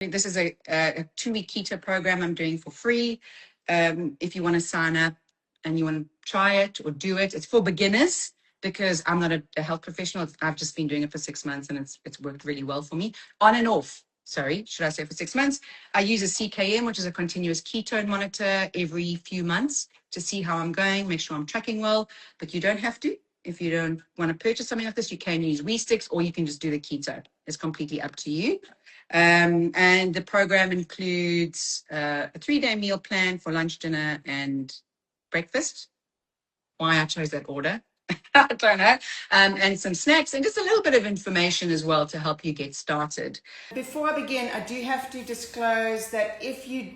This is a 2-week keto program I'm doing for free. If you want to sign up and you want to try it or do it, it's for beginners because I'm not a health professional. I've just been doing it for 6 months and it's worked really well for me. On and off, sorry, should I say for 6 months. I use a CKM, which is a continuous ketone monitor every few months to see how I'm going, make sure I'm tracking well, but you don't have to. If you don't want to purchase something like this, you can use WeSticks or you can just do the keto. It's completely up to you. And the program includes a 3-day meal plan for lunch, dinner, and breakfast. Why I chose that order, I don't know. And some snacks and just a little bit of information as well to help you get started. Before I begin, I do have to disclose that if you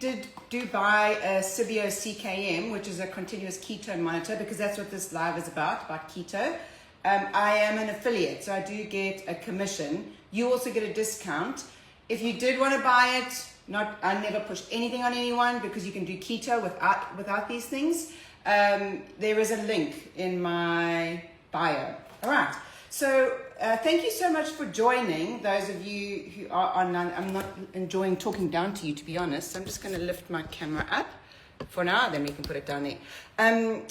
do buy a Cibio CKM, which is a continuous ketone monitor, because that's what this live is about keto, I am an affiliate, so I do get a commission. You also get a discount. If you did want to buy it, I never push anything on anyone because you can do keto without these things. There is a link in my bio. All right. So thank you so much for joining. Those of you who are online, I'm not enjoying talking down to you, to be honest. So I'm just going to lift my camera up for now, then we can put it down there.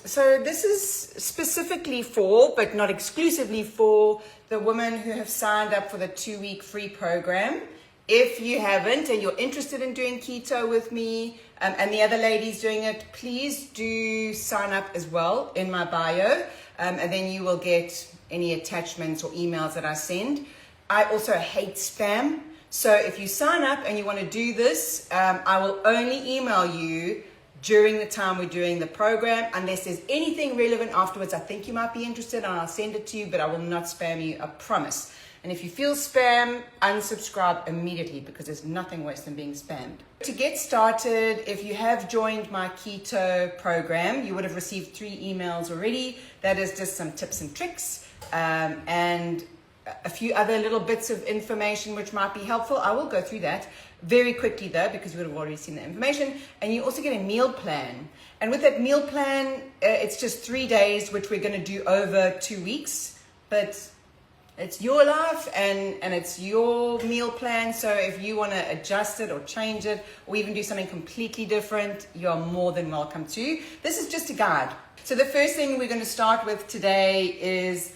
So this is specifically for, but not exclusively for, the women who have signed up for the 2-week free program. If you haven't and you're interested in doing keto with me and the other ladies doing it, please do sign up as well in my bio, and then you will get any attachments or emails that I send. I also hate spam. So if you sign up and you want to do this, I will only email you during the time we're doing the program. Unless there's anything relevant afterwards, I think you might be interested, and I'll send it to you, but I will not spam you, I promise. And if you feel spam, unsubscribe immediately because there's nothing worse than being spammed. To get started, if you have joined my keto program, you would have received 3 emails already. That is just some tips and tricks and a few other little bits of information which might be helpful. I will go through that very quickly though, because you would have already seen the information. And you also get a meal plan. And with that meal plan, it's just 3 days, which we're going to do over 2 weeks. But it's your life and it's your meal plan. So if you want to adjust it or change it or even do something completely different, you're more than welcome to. This is just a guide. So the first thing we're going to start with today is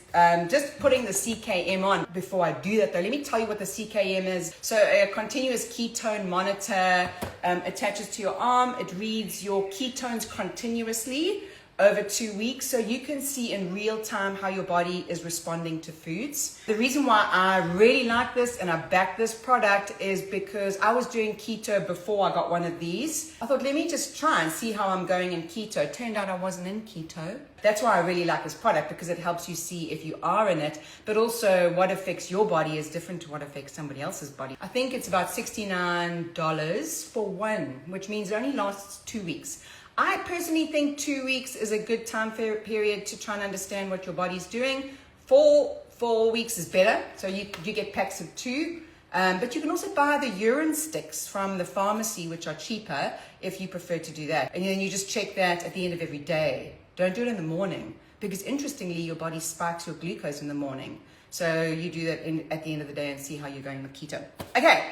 just putting the CKM on. Before I do that though, let me tell you what the CKM is. So a continuous ketone monitor attaches to your arm. It reads your ketones continuously over 2 weeks, so you can see in real time how your body is responding to foods. The reason why I really like this and I back this product is because I was doing keto before I got one of these. I thought, let me just try and see how I'm going in keto. It turned out I wasn't in keto. That's why I really like this product, because it helps you see if you are in it, but also what affects your body is different to what affects somebody else's body. I think it's about $69 for one, which means it only lasts 2 weeks. I personally think 2 weeks is a good time period to try and understand what your body's doing. 4 weeks is better, so you get packs of 2. But you can also buy the urine sticks from the pharmacy, which are cheaper if you prefer to do that. And then you just check that at the end of every day. Don't do it in the morning, because interestingly, your body spikes your glucose in the morning. So you do that at the end of the day and see how you're going with keto. Okay.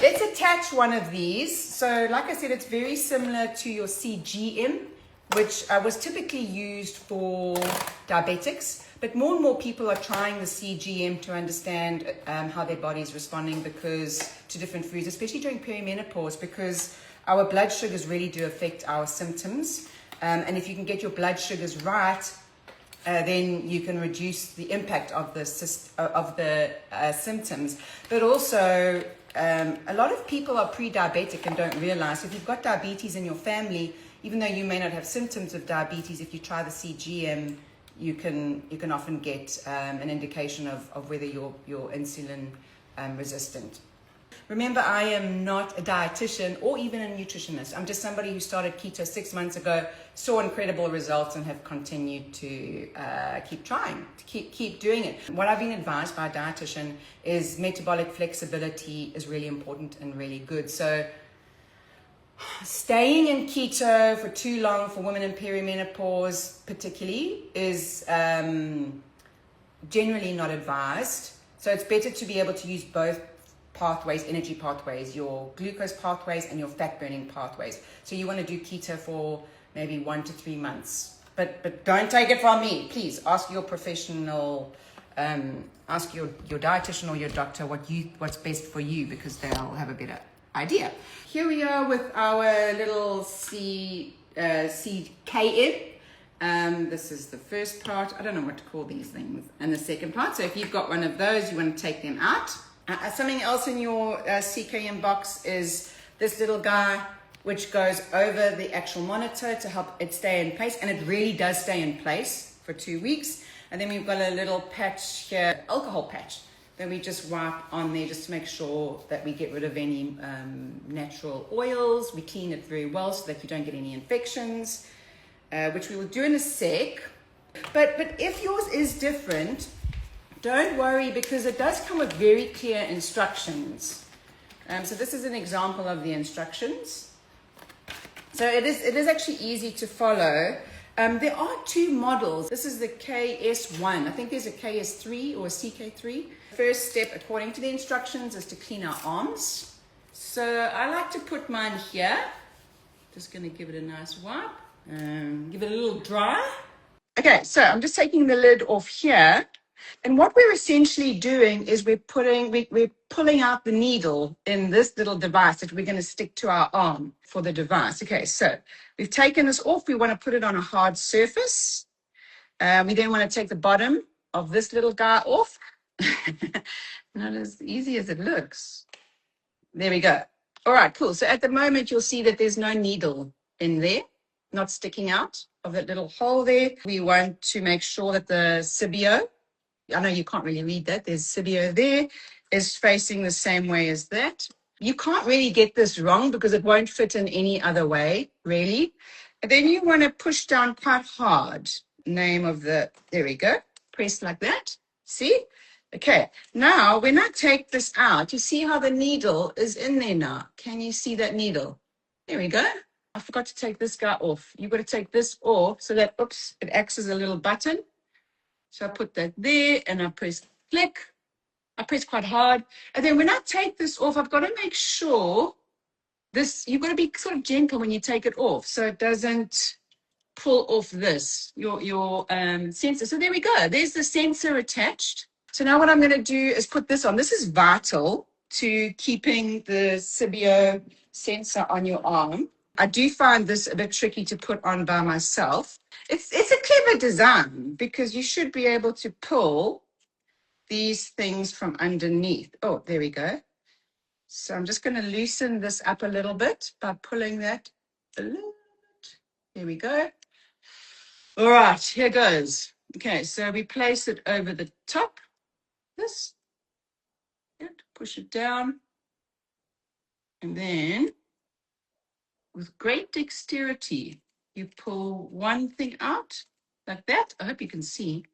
Let's attach one of these. So like I said, it's very similar to your CGM, which was typically used for diabetics, but more and more people are trying the CGM to understand how their body is responding to different foods, especially during perimenopause, because our blood sugars really do affect our symptoms. And if you can get your blood sugars right, then you can reduce the impact of the symptoms. But also, a lot of people are pre-diabetic and don't realize if you've got diabetes in your family, even though you may not have symptoms of diabetes, if you try the CGM, you can often get an indication of whether you're insulin resistant. Remember, I am not a dietitian or even a nutritionist. I'm just somebody who started keto 6 months ago, saw incredible results, and have continued to keep trying, to keep doing it. What I've been advised by a dietitian is metabolic flexibility is really important and really good. So staying in keto for too long for women in perimenopause particularly is generally not advised. So it's better to be able to use both pathways, energy pathways, your glucose pathways and your fat burning pathways. So you want to do keto for maybe 1 to 3 months. But don't take it from me. Please ask your professional, ask your dietitian or your doctor what's best for you, because they'll have a better idea. Here we are with our little CKM. This is the first part. I don't know what to call these things. And the second part. So if you've got one of those, you want to take them out. Something else in your CKM box is this little guy, which goes over the actual monitor to help it stay in place. And it really does stay in place for 2 weeks. And then we've got a little patch here, alcohol patch, that we just wipe on there just to make sure that we get rid of any natural oils. We clean it very well so that you don't get any infections, which we will do in a sec. But if yours is different, don't worry, because it does come with very clear instructions. So this is an example of the instructions. So it is actually easy to follow. There are 2 models. This is the KS1. I think there's a KS3 or a CK3. First step, according to the instructions, is to clean our arms. So I like to put mine here. Just going to give it a nice wipe. Give it a little dry. Okay, so I'm just taking the lid off here. And what we're essentially doing is we're pulling out the needle in this little device that we're going to stick to our arm for the device. Okay, so we've taken this off. We want to put it on a hard surface. We then want to take the bottom of this little guy off. Not as easy as it looks. There we go. All right, cool. So at the moment, you'll see that there's no needle in there, not sticking out of that little hole there. We want to make sure that the Cibio, I know you can't really read that, there's Cibio there, is facing the same way as that. You can't really get this wrong because it won't fit in any other way, really. And then you want to push down quite hard. Name of the, there we go, press like that, see? Okay, now when I take this out, you see how the needle is in there now. Can you see that needle? There we go. I forgot to take this guy off. You've got to take this off so that, oops, it acts as a little button. So I put that there and I press click. I press quite hard. And then when I take this off, I've got to make sure this, you've got to be sort of gentle when you take it off so it doesn't pull off this, your sensor. So there we go. There's the sensor attached. So now what I'm going to do is put this on. This is vital to keeping the Cibio sensor on your arm. I do find this a bit tricky to put on by myself. It's a clever design because you should be able to pull these things from underneath. Oh, there we go. So I'm just going to loosen this up a little bit by pulling that a little bit. There we go. All right, here goes. Okay, so we place it over the top. This. Yeah, push it down. And then with great dexterity, you pull one thing out like that. I hope you can see.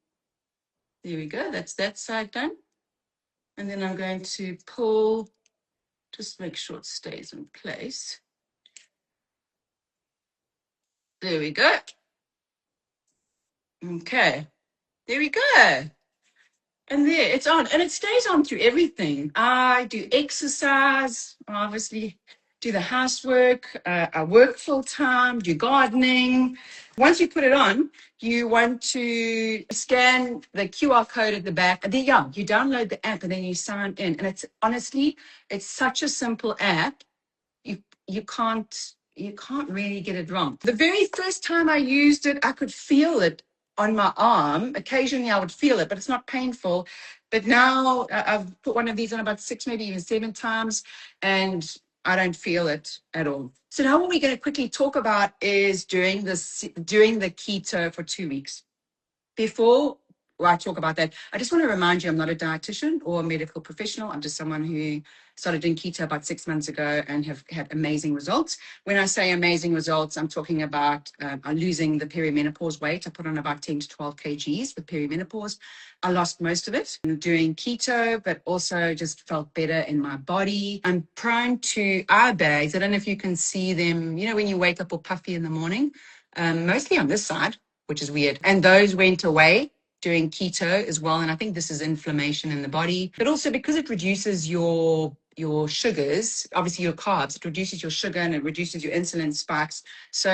There we go. That's that side done. And then I'm going to pull, just make sure it stays in place. There we go. Okay. There we go. And there, it's on. And it stays on through everything. I do exercise, obviously do the housework, I work full time, do gardening. Once you put it on, you want to scan the QR code at the back. And then, yeah, you download the app and then you sign in. And it's honestly, it's such a simple app. You can't really get it wrong. The very first time I used it, I could feel it on my arm. Occasionally I would feel it, but it's not painful. But now I've put one of these on about 6, maybe even 7 times, and I don't feel it at all. So now what we're going to quickly talk about is doing the keto for 2 weeks. Before I talk about that, I just want to remind you, I'm not a dietitian or a medical professional. I'm just someone who started doing keto about 6 months ago and have had amazing results. When I say amazing results, I'm talking about losing the perimenopause weight. I put on about 10 to 12 kgs with perimenopause. I lost most of it doing keto, but also just felt better in my body. I'm prone to eye bags. I don't know if you can see them, you know, when you wake up all puffy in the morning, mostly on this side, which is weird. And those went away doing keto as well. And I think this is inflammation in the body, but also because it reduces your your sugars, obviously your carbs. It reduces your sugar and it reduces your insulin spikes. So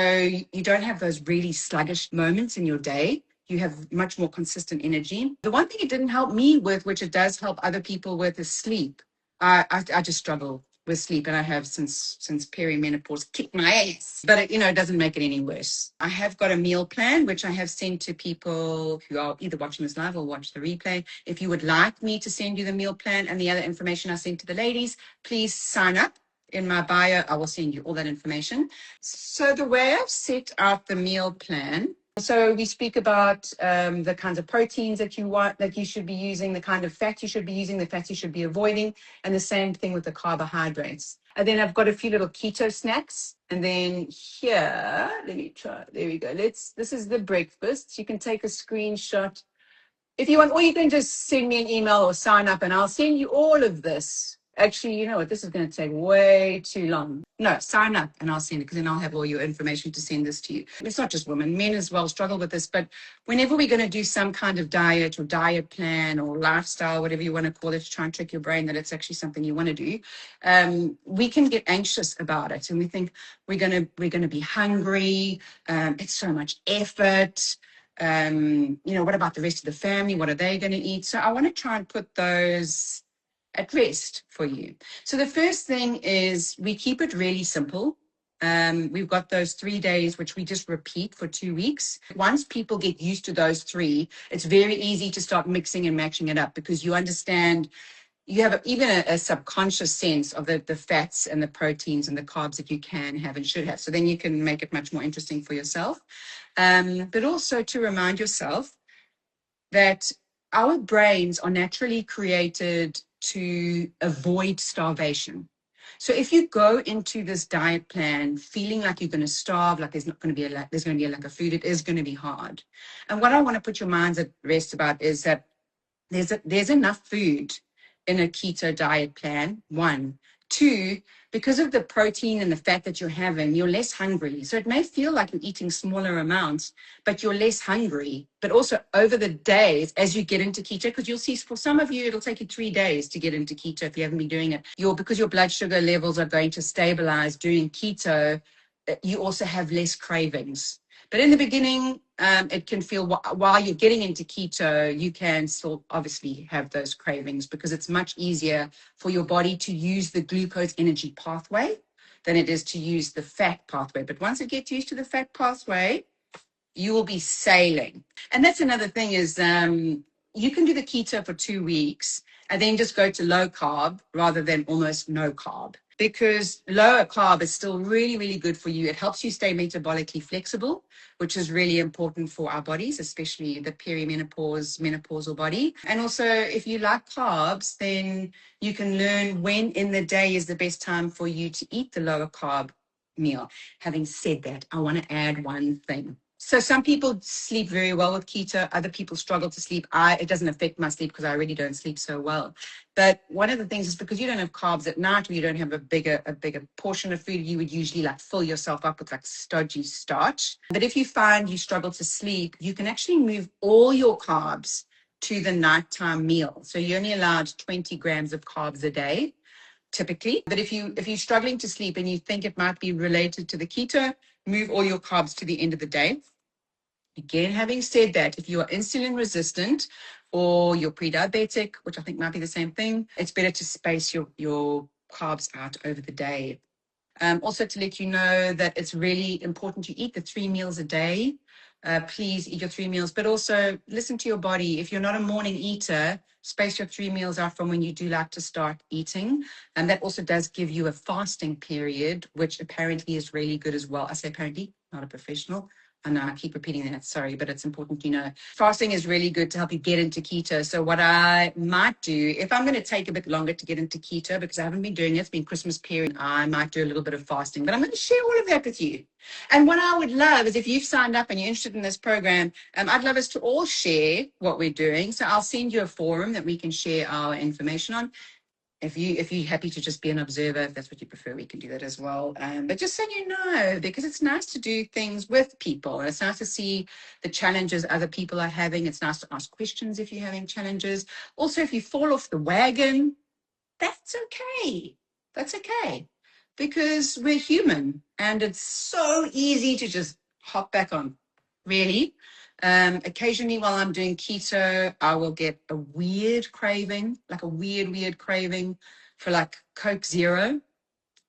you don't have those really sluggish moments in your day. You have much more consistent energy. The one thing it didn't help me with, which it does help other people with, is sleep. I just struggle with sleep, and I have since perimenopause. Kick my ass, but it doesn't make it any worse. I have got a meal plan which I have sent to people who are either watching this live or watch the replay. If you would like me to send you the meal plan and the other information I sent to the ladies, please sign up. In my bio, I will send you all that information. So the way I've set out the meal plan, so we speak about the kinds of proteins that you should be using, the kind of fat you should be using, the fat you should be avoiding, and the same thing with the carbohydrates. And then I've got a few little keto snacks. And then here, let me try. There we go. This is the breakfast. You can take a screenshot if you want, or you can just send me an email or sign up and I'll send you all of this. Actually, you know what? This is going to take way too long. No, sign up and I'll send it, because then I'll have all your information to send this to you. It's not just women, men as well struggle with this. But whenever we're going to do some kind of diet or diet plan or lifestyle, whatever you want to call it, to try and trick your brain that it's actually something you want to do, we can get anxious about it. And we think we're going to be hungry. It's so much effort. What about the rest of the family? What are they going to eat? So I want to try and put those at rest for you. So the first thing is we keep it really simple. We've got those 3 days, which we just repeat for 2 weeks. Once people get used to those 3, it's very easy to start mixing and matching it up, because you understand, you have even a subconscious sense of the fats and the proteins and the carbs that you can have and should have. So then you can make it much more interesting for yourself. But also to remind yourself that our brains are naturally created to avoid starvation. So if you go into this diet plan feeling like you're going to starve, like there's going to be a lack of food, it is going to be hard. And what I want to put your minds at rest about is that there's enough food in a keto diet plan, 1. 2, because of the protein and the fat that you're having, you're less hungry. So it may feel like you're eating smaller amounts, but you're less hungry. But also over the days, as you get into keto, because you'll see for some of you, it'll take you 3 days to get into keto if you haven't been doing it. Because your blood sugar levels are going to stabilize during keto, you also have less cravings. But in the beginning, it can feel, while you're getting into keto, you can still obviously have those cravings, because it's much easier for your body to use the glucose energy pathway than it is to use the fat pathway. But once it gets used to the fat pathway, you will be sailing. And that's another thing is you can do the keto for 2 weeks and then just go to low carb rather than almost no carb, because lower carb is still really, really good for you. It helps you stay metabolically flexible, which is really important for our bodies, especially the perimenopause, menopausal body. And also, if you like carbs, then you can learn when in the day is the best time for you to eat the lower carb meal. Having said that, I want to add one thing. So some people sleep very well with keto. Other people struggle to sleep. It doesn't affect my sleep because I already don't sleep so well. But one of the things is, because you don't have carbs at night, or you don't have a bigger portion of food, you would usually like fill yourself up with like stodgy starch. But if you find you struggle to sleep, you can actually move all your carbs to the nighttime meal. So you're only allowed 20 grams of carbs a day, typically. But if you're struggling to sleep and you think it might be related to the keto, move all your carbs to the end of the day. Again, having said that, if you are insulin resistant or you're pre-diabetic, which I think might be the same thing, it's better to space your carbs out over the day. Also to let you know that it's really important to eat the 3 meals a day. Please eat your 3 meals, but also listen to your body. If you're not a morning eater, space your 3 meals out from when you do like to start eating. And that also does give you a fasting period, which apparently is really good as well. I say apparently, not a professional. I know I keep repeating that, sorry, but it's important to know. Fasting is really good to help you get into keto. So what I might do, if I'm going to take a bit longer to get into keto, because I haven't been doing it, it's been Christmas period, I might do a little bit of fasting, but I'm going to share all of that with you. And what I would love is, if you've signed up and you're interested in this program, I'd love us to all share what we're doing. So I'll send you a forum that we can share our information on. If you're happy to just be an observer, if that's what you prefer, we can do that as well. But just so you know, because it's nice to do things with people. And it's nice to see the challenges other people are having. It's nice to ask questions if you're having challenges. Also, if you fall off the wagon, That's okay. That's okay. Because we're human and it's so easy to just hop back on. Really. Occasionally while I'm doing keto, I will get a weird craving, like a weird craving for like Coke Zero.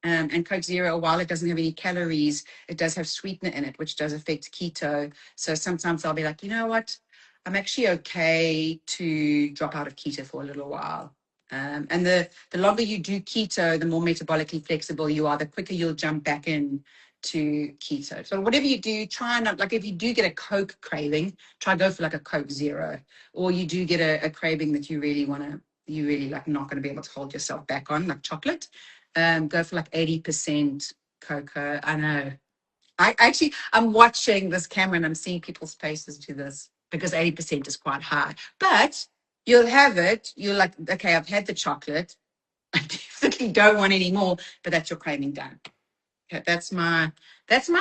And Coke Zero, while it doesn't have any calories, it does have sweetener in it, which does affect keto. So sometimes I'll be like, you know what? I'm actually okay to drop out of keto for a little while. And the longer you do keto, the more metabolically flexible you are, the quicker you'll jump back in to keto. So whatever you do, try not, like if you do get a Coke craving, try go for like a Coke Zero. Or you do get a craving that you really want to, you really like not going to be able to hold yourself back on, like chocolate, go for like 80% cocoa. I know. I'm watching this camera and I'm seeing people's faces to this because 80% is quite high. But you'll have it. You're like, okay, I've had the chocolate. I definitely don't want any more, but that's your craving done. Okay, that's my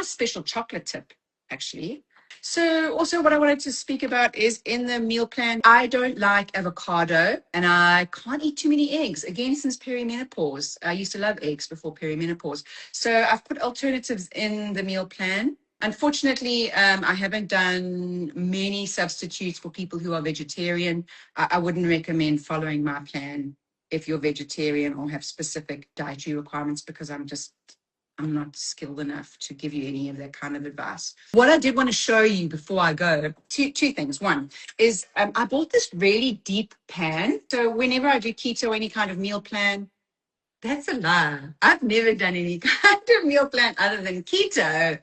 special chocolate tip, actually. So also what I wanted to speak about is in the meal plan, I don't like avocado and I can't eat too many eggs. Again, since perimenopause, I used to love eggs before perimenopause. So I've put alternatives in the meal plan. Unfortunately, I haven't done many substitutes for people who are vegetarian. I wouldn't recommend following my plan if you're vegetarian or have specific dietary requirements because I'm not skilled enough to give you any of that kind of advice. What I did want to show you before I go, two things. One is I bought this really deep pan. So whenever I do keto, any kind of meal plan, that's a lie. I've never done any kind of meal plan other than keto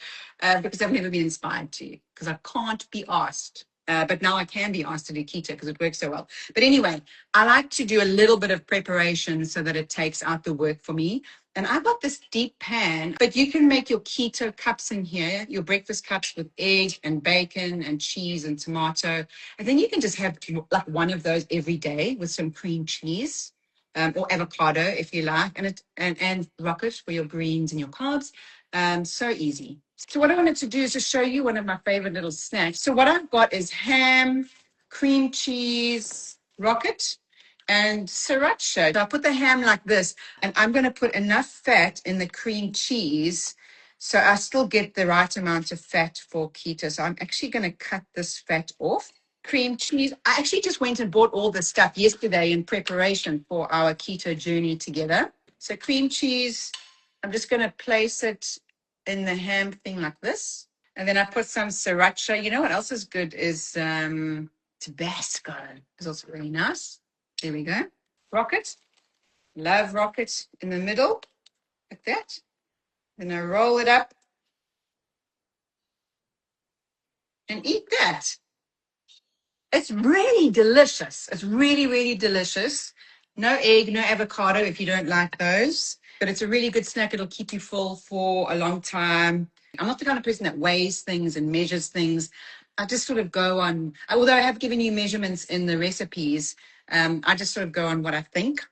because I've never been inspired to, because I can't be asked. But now I can be asked to do keto because it works so well. But anyway, I like to do a little bit of preparation so that it takes out the work for me. And I got this deep pan, but you can make your keto cups in here, your breakfast cups with egg and bacon and cheese and tomato. And then you can just have like one of those every day with some cream cheese. Or avocado if you like, and rocket for your greens and your carbs. So easy. So what I wanted to do is to show you one of my favorite little snacks. So what I've got is ham, cream cheese, rocket, and sriracha. So I put the ham like this, and I'm going to put enough fat in the cream cheese so I still get the right amount of fat for keto. So I'm actually going to cut this fat off. Cream cheese. I actually just went and bought all the stuff yesterday in preparation for our keto journey together. So cream cheese, I'm just going to place it in the ham thing like this. And then I put some sriracha. You know what else is good is Tabasco. It's also really nice. There we go. Rocket. Love rocket in the middle like that. Then I roll it up and eat that. It's really delicious. It's really delicious. No egg, no avocado if you don't like those. But it's a really good snack. It'll keep you full for a long time. I'm not the kind of person that weighs things and measures things. I just sort of go on, although I have given you measurements in the recipes, I just sort of go on what I think.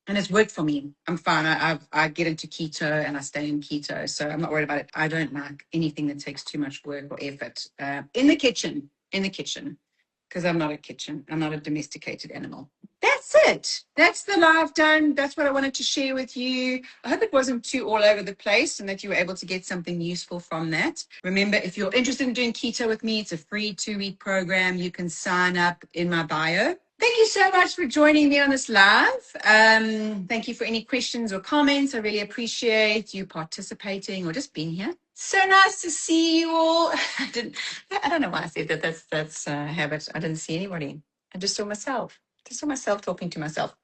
And it's worked for me. I'm fine. I get into keto and I stay in keto. So I'm not worried about it. I don't like anything that takes too much work or effort in the kitchen, because I'm not a kitchen. I'm not a domesticated animal. That's it. That's the live done. That's what I wanted to share with you. I hope it wasn't too all over the place and that you were able to get something useful from that. Remember, if you're interested in doing keto with me, it's a free 2-week program. You can sign up in my bio. Thank you so much for joining me on this live. Thank you for any questions or comments. I really appreciate you participating or just being here. So nice to see you all. I don't know why I said that. That's a habit. I didn't see anybody. I just saw myself. Just saw myself talking to myself.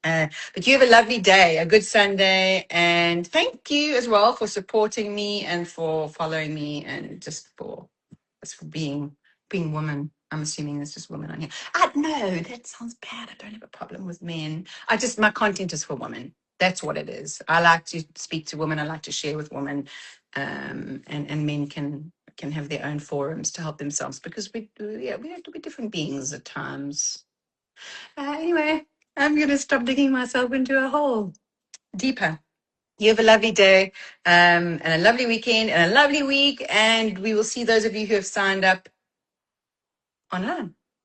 But you have a lovely day, a good Sunday, and thank you as well for supporting me and for following me and just for being woman. I'm assuming there's just women on here. No, that sounds bad. I don't have a problem with men. My content is for women. That's what it is. I like to speak to women. I like to share with women, and men can have their own forums to help themselves because we have to be different beings at times. Anyway, I'm going to stop digging myself into a hole deeper. You have a lovely day and a lovely weekend and a lovely week. And we will see those of you who have signed up online.